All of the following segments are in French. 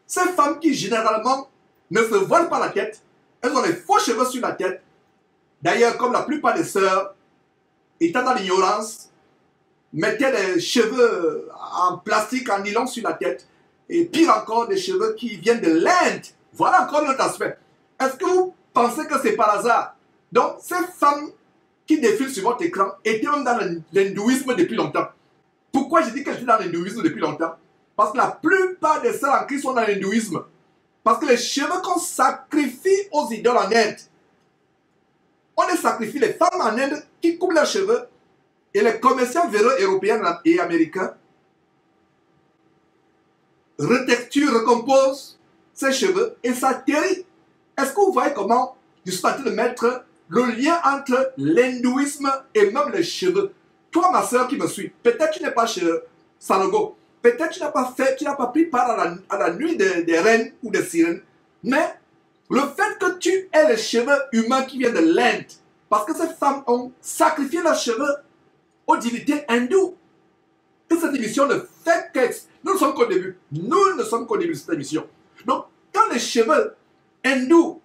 Ces femmes qui généralement ne se voilent pas la tête, elles ont les faux cheveux sur la tête. D'ailleurs, comme la plupart des sœurs, étant dans l'ignorance, mettaient des cheveux en plastique, en nylon sur la tête. Et pire encore, des cheveux qui viennent de l'Inde. Voilà encore notre aspect. Est-ce que vous pensez que c'est par hasard? Donc, ces femmes qui défilent sur votre écran étaient même dans l'hindouisme depuis longtemps. Pourquoi je dis qu'elles étaient dans l'hindouisme depuis longtemps? Parce que la plupart des sœurs en Christ sont dans l'hindouisme. Parce que les cheveux qu'on sacrifie aux idoles en Inde, on les sacrifie, les femmes en Inde qui coupent leurs cheveux, et les commerçants véreux européens et américains retexturent, recomposent ces cheveux et ça atterrit. Est-ce que vous voyez comment je suis en train de mettre le lien entre l'hindouisme et même les cheveux? Toi, ma soeur qui me suit, peut-être tu n'es pas chez Sanogo, peut-être tu n'as pas pris part à la nuit des reines ou des sirènes, mais le fait que tu aies les cheveux humains qui viennent de l'Inde, parce que ces femmes ont sacrifié leurs cheveux aux divinités hindoues. Et cette émission ne fait que... Nous ne sommes qu'au début. Nous ne sommes qu'au début de cette émission. Donc, quand les cheveux hindous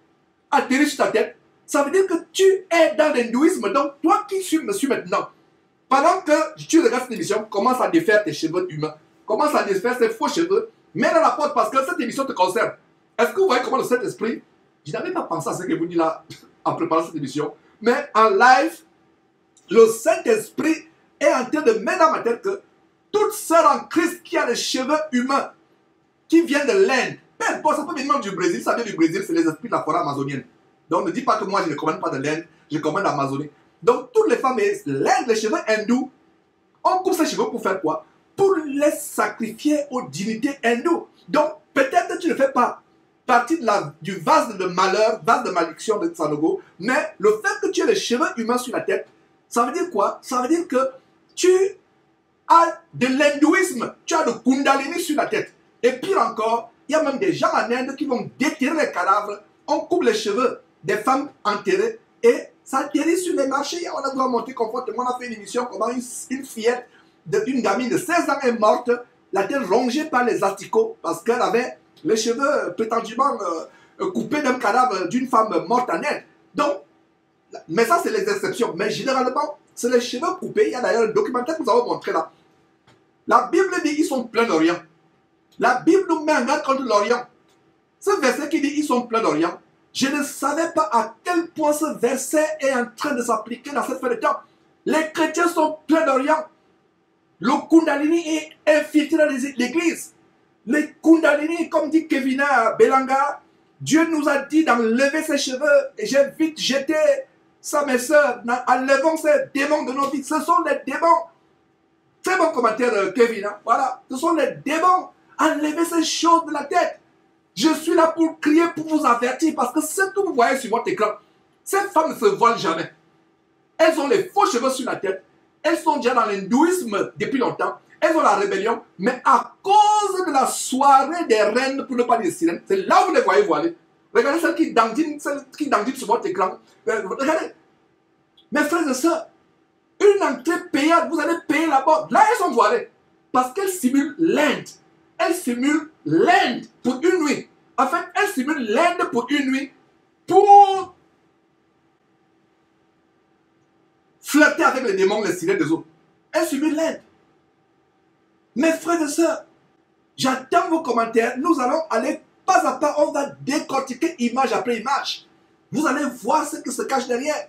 atterrissent sur ta tête, ça veut dire que tu es dans l'hindouisme. Donc, toi qui me suis maintenant, pendant que tu regardes cette émission, commence à défaire tes cheveux humains. Commence à défaire ces faux cheveux. Mets dans la porte parce que cette émission te concerne. Est-ce que vous voyez comment le Saint-Esprit... Je n'avais pas pensé à ce que vous dites là en préparant cette émission. Mais en live, le Saint-Esprit est en train de mettre dans ma tête que toute sœur en Christ qui a les cheveux humains, qui viennent de l'Inde, peu importe, ça peut venir du Brésil, ça vient du Brésil, c'est les esprits de la forêt amazonienne. Donc ne dis pas que moi je ne commande pas de l'Inde, je commande l'Amazonie. Donc toutes les femmes, l'Inde, les cheveux hindous, on coupe ces cheveux pour faire quoi? Pour les sacrifier aux divinités hindoues. Donc peut-être que tu ne fais pas partie du vase de malheur, vase de malédiction de Sanogo, mais le fait que tu aies les cheveux humains sur la tête, ça veut dire quoi? Ça veut dire que tu as de l'hindouisme, tu as de Kundalini sur la tête. Et pire encore, il y a même des gens en Inde qui vont déterrer les cadavres, on coupe les cheveux des femmes enterrées et ça atterrit sur les marchés. On a montré confortablement, on a fait une émission comment une fillette, une gamine de 16 ans est morte, la tête rongée par les asticots parce qu'elle avait les cheveux prétendument coupés d'un cadavre d'une femme morte en Inde. Donc, mais ça c'est les exceptions. Mais généralement, c'est les cheveux coupés. Il y a d'ailleurs un documentaire que nous avons montré là. La Bible dit ils sont pleins d'Orient. La Bible nous met en garde contre l'Orient. Ce verset qui dit ils sont pleins d'Orient, je ne savais pas à quel point ce verset est en train de s'appliquer dans cette fin de temps. Les chrétiens sont pleins d'Orient. Le Kundalini est infiltré dans l'église. Les Kundalini, comme dit Kevina Belanga, Dieu nous a dit d'enlever ses cheveux. Et j'ai vite jeté ça, mes soeurs, enlevons ces démons de nos vies. Ce sont les démons. Très bon commentaire, Kevin. Hein? Voilà, ce sont les démons. Enlevez ces choses de la tête. Je suis là pour crier, pour vous avertir, parce que ce que vous voyez sur votre écran, ces femmes ne se voilent jamais. Elles ont les faux cheveux sur la tête. Elles sont déjà dans l'hindouisme depuis longtemps. Elles ont la rébellion, mais à cause de la soirée des reines, pour ne pas dire sirènes, c'est là où vous les voyez voilées. Regardez celles qui dandinent sur votre écran. Regardez. Mes frères et sœurs, une entrée payante, vous allez payer là-bas. Là, elles sont voilées. Parce qu'elles simulent l'Inde. Elles simulent l'Inde pour une nuit. En fait, elles simulent l'Inde pour une nuit. Pour flirter avec les démons, les sirènes des autres. Elles simulent l'Inde. Mes frères et sœurs, j'attends vos commentaires. Nous allons aller pas à pas. On va décortiquer image après image. Vous allez voir ce qui se cache derrière.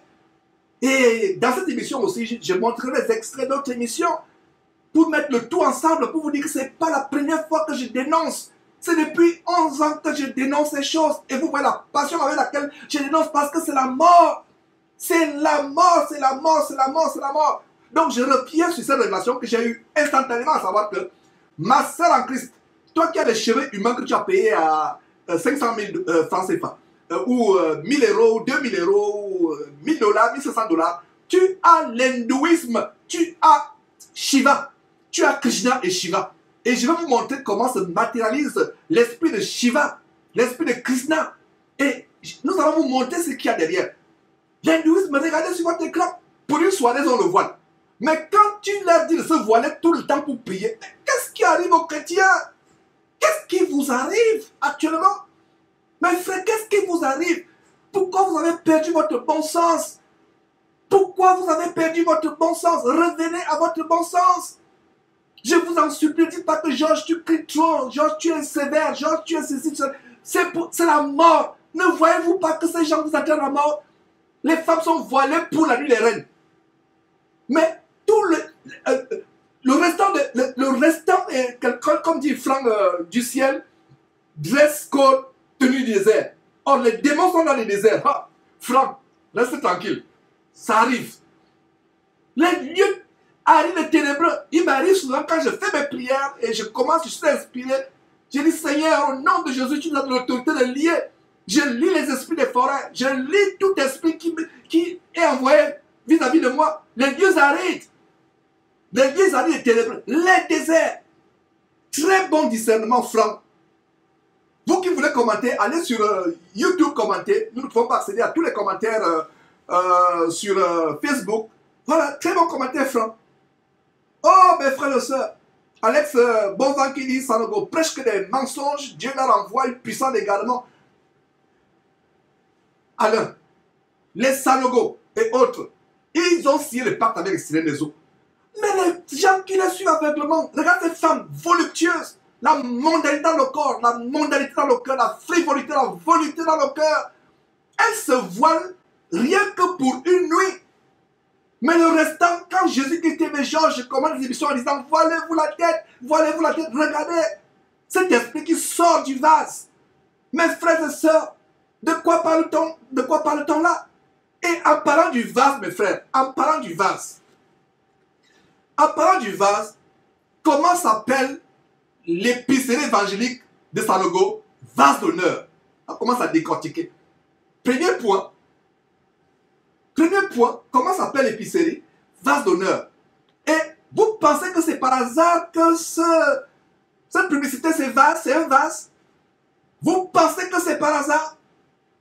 Et dans cette émission aussi, je montrerai les extraits d'autres émissions pour mettre le tout ensemble, pour vous dire que ce n'est pas la première fois que je dénonce. C'est depuis 11 ans que je dénonce ces choses. Et vous voyez la passion avec laquelle je dénonce parce que c'est la mort. C'est la mort, c'est la mort, c'est la mort, c'est la mort. Donc je reviens sur cette révélation que j'ai eue instantanément, à savoir que ma sœur en Christ, toi qui as des cheveux humains que tu as payés à 500 000 francs CFA, ou 1000 euros, 2000 euros, 1000 $, 1500 $, tu as l'hindouisme, tu as Shiva, tu as Krishna et Shiva. Et je vais vous montrer comment se matérialise l'esprit de Shiva, l'esprit de Krishna. Et nous allons vous montrer ce qu'il y a derrière. L'hindouisme, regardez sur votre écran, pour une soirée, on le voile. Mais quand tu leur dis de se voiler tout le temps pour prier, qu'est-ce qui arrive aux chrétiens? Qu'est-ce qui vous arrive actuellement? Mes frères, qu'est-ce qui vous arrive? Pourquoi vous avez perdu votre bon sens? Pourquoi vous avez perdu votre bon sens? Revenez à votre bon sens. Je vous en supplie, dites pas que Georges, tu cries trop, Georges, tu es sévère, Georges, tu es ceci, c'est la mort. Ne voyez-vous pas que ces gens vous attendent la mort? Les femmes sont voilées pour la nuit des reines. Mais tout le restant est, comme dit Franck du ciel, dress code, tenue du désert. Or, les démons sont dans les déserts. Ah, Franck, reste tranquille. Ça arrive. Les lieux arides et ténébreux, il m'arrive souvent quand je fais mes prières et je commence, je suis inspiré. Je dis, Seigneur, au nom de Jésus, tu nous as l'autorité de lier. Je lis les esprits des forêts. Je lis tout esprit qui est envoyé vis-à-vis de moi. Les lieux arides. Les lieux arides et ténébreux. Les déserts. Très bon discernement, Franck. Vous qui voulez commenter, allez sur YouTube commenter. Nous ne pouvons pas accéder à tous les commentaires sur Facebook. Voilà, très bon commentaire, Franck. Oh, mes frères et sœurs, Alex Bonvent qui dit, Sanogo prêche que des mensonges, Dieu leur envoie une puissance d'égarement. Alain, les Sanogo et autres, ils ont signé le pacte avec les sirènes des eaux. Mais les gens qui les suivent aveuglement, regarde ces femmes voluptueuses, la mondanité dans le corps, la mondanité dans le cœur, la frivolité, la volupté dans le cœur. Elles se voilent rien que pour une nuit. Mais le restant, quand Jésus-Christ aimait Georges, je commande des émissions en disant, voilez-vous la tête, regardez cet esprit qui sort du vase. Mes frères et sœurs, de quoi parle-t-on là? Et en parlant du vase, mes frères, en parlant du vase, comment s'appelle l'épicerie évangélique de Sanogo? Vase d'honneur. On commence à décortiquer. Premier point, comment s'appelle l'épicerie? Vase d'honneur. Et vous pensez que c'est par hasard que cette publicité, c'est un vase? Vous pensez que c'est par hasard?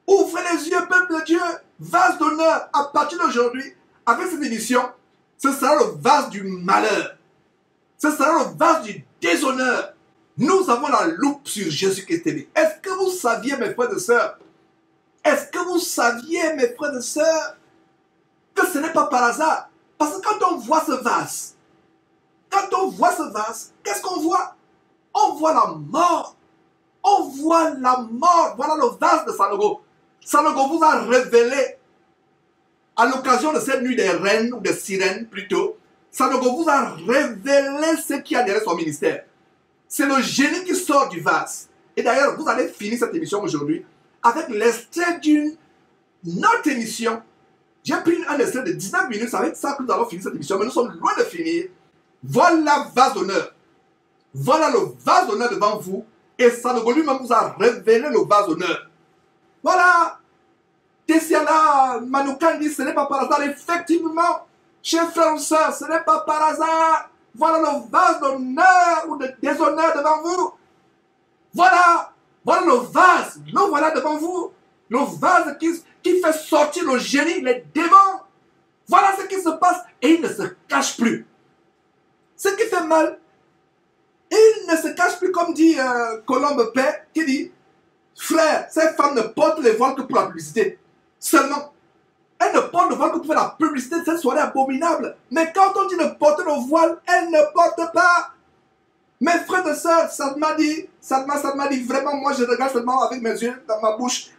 Ouvrez les yeux, peuple de Dieu. Vase d'honneur. À partir d'aujourd'hui, avec cette émission, ce sera le vase du malheur. Ce sera le vase du déshonneur. Nous avons la loupe sur Jésus-Christ. Est-ce que vous saviez, mes frères et sœurs? Est-ce que vous saviez, mes frères et sœurs, que ce n'est pas par hasard? Parce que quand on voit ce vase, qu'est-ce qu'on voit? On voit la mort. On voit la mort. Voilà le vase de Sanogo. Sanogo vous a révélé, à l'occasion de cette nuit des reines, ou des sirènes plutôt, Sanogo vous a révélé ce qui a derrière son ministère. C'est le génie qui sort du vase. Et d'ailleurs, vous allez finir cette émission aujourd'hui avec l'extrait d'une autre émission. J'ai pris un extrait de 19 minutes, c'est avec ça que nous allons finir cette émission, mais nous sommes loin de finir. Voilà vase d'honneur. Voilà le vase d'honneur devant vous. Et Sanogo lui-même vous a révélé le vase d'honneur. Voilà. Tessiana Manoukan dit, ce n'est pas par hasard. Effectivement, chers frères et sœurs, ce n'est pas par hasard. Voilà le vase d'honneur ou de déshonneur devant vous. Voilà. Voilà le vase. Le voilà devant vous. Le vase qui fait sortir le génie, les démons. Voilà ce qui se passe. Et il ne se cache plus. Ce qui fait mal, il ne se cache plus, comme dit Colombe Père, qui dit, frère, ces femmes ne portent les voiles que pour la publicité. Seulement. Elles ne portent le voile que pour faire la publicité de cette soirée abominable. Mais quand on dit de porter le voile, elles ne portent pas. Mes frères et sœurs, ça m'a dit, vraiment, moi je regarde seulement avec mes yeux dans ma bouche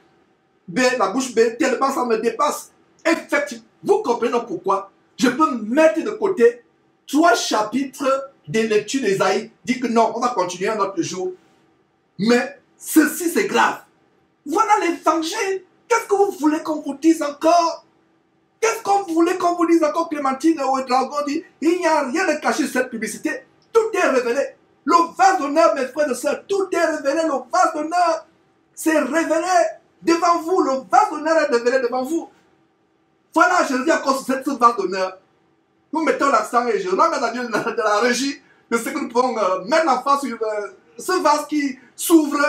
B, la bouche B, tellement ça me dépasse. Effectivement, vous comprenez pourquoi je peux mettre de côté 3 chapitres des lectures d'Ésaïe, dit que non, on va continuer un autre jour. Mais ceci c'est grave. Voilà l'évangile. Qu'est-ce que vous voulez qu'on vous dise encore? Qu'est-ce qu'on voulait qu'on vous dise encore? Clémentine ou Dragon dit, il n'y a rien de caché sur cette publicité. Tout est révélé. Le vase d'honneur, mes frères et sœurs, tout est révélé. Le vase d'honneur, c'est révélé devant vous. Le vase d'honneur est révélé devant vous. Voilà, je reviens encore sur cette vase d'honneur. Nous mettons l'accent et je remercie à Dieu de la régie de ce que nous pouvons mettre l'enfant sur ce vase qui s'ouvre,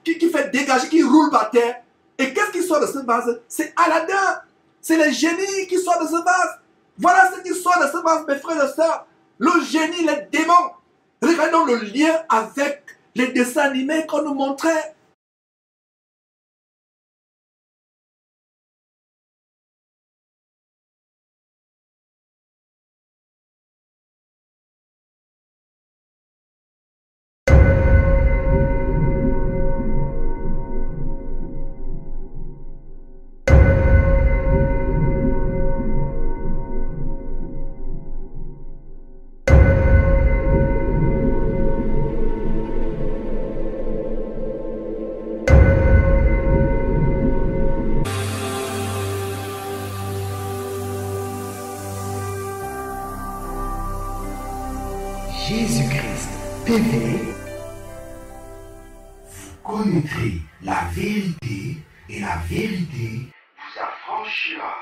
qui fait dégager, qui roule par terre. Et qu'est-ce qui sort de ce vase? C'est Aladdin. C'est le génie qui sort de ce vase. Voilà ce qui sort de ce vase, mes frères et sœurs. Le génie, les démons. Regardons le lien avec les dessins animés qu'on nous montrait. Jésus-Christ TV, vous connaîtrez la vérité et la vérité vous affranchira.